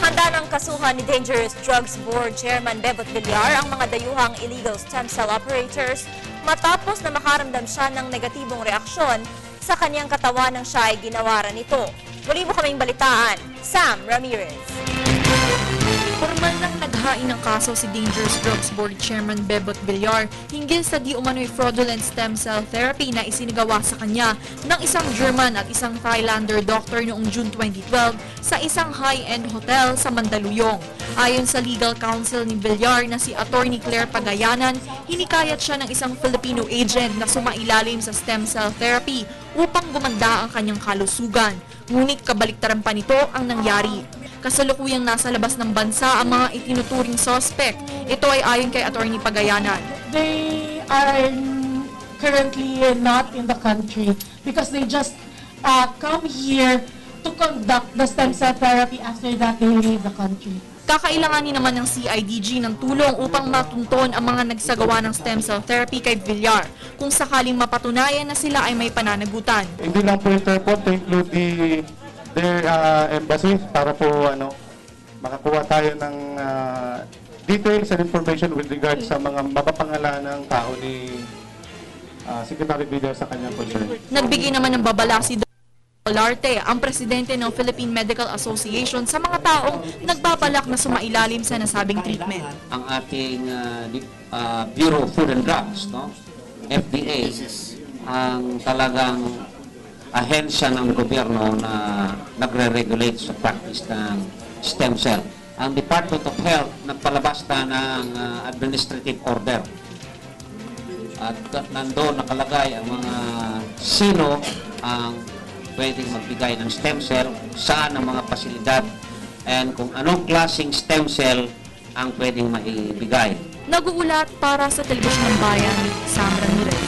Handa ng kasuhan ni Dangerous Drugs Board Chairman Bebot Villar ang mga dayuhang illegal stem cell operators matapos na makaramdam siya ng negatibong reaksyon sa kanyang katawan nang siya ay ginawaran nito. Muli mo kaming balitaan, Sam Ramirez. Formal nang naghain ng kaso si Dangerous Drugs Board Chairman Bebot Villar hinggil sa di umano'y fraudulent stem cell therapy na isinagawa sa kanya ng isang German at isang Thailander doctor noong June 2012 sa isang high-end hotel sa Mandaluyong. Ayon sa legal counsel ni Villar na si Attorney Claire Pagayanan, hinikayat siya ng isang Filipino agent na sumailalim sa stem cell therapy upang gumanda ang kanyang kalusugan. Ngunit kabaliktaran pa nito ang nangyari. Kasalukuyang nasa labas ng bansa ang mga itinuturing suspect. Ito ay ayon kay Attorney Pagayanan. They are currently not in the country because they just come here to conduct the stem cell therapy. After that, they leave the country. Kakailanganin naman ng CIDG ng tulong upang matunton ang mga nagsagawa ng stem cell therapy kay Villar kung sakaling mapatunayan na sila ay may pananagutan. Hindi lang po interport to include their embassy para po makakuha tayo ng details and information with regards sa mga mapapangalan ng tao ni Secretary Villar sa kanyang concern. Nagbigay naman ng babala si Dr. Olarte, ang presidente ng Philippine Medical Association, sa mga taong nagbabalak na sumailalim sa nasabing treatment. Ang ating Bureau of Food and Drugs, FDA, ang talagang ahensya ng gobyerno na nagre-regulate sa practice ng stem cell. Ang Department of Health nagpalabas na ng administrative order. At nandoon nakalagay ang mga sino ang pwedeng magbigay ng stem cell, saan ang mga pasilidad, and kung anong klaseng stem cell ang pwedeng maibigay. Nag-uulat para sa Telebisyon ng Bayan, Sam Ramirez.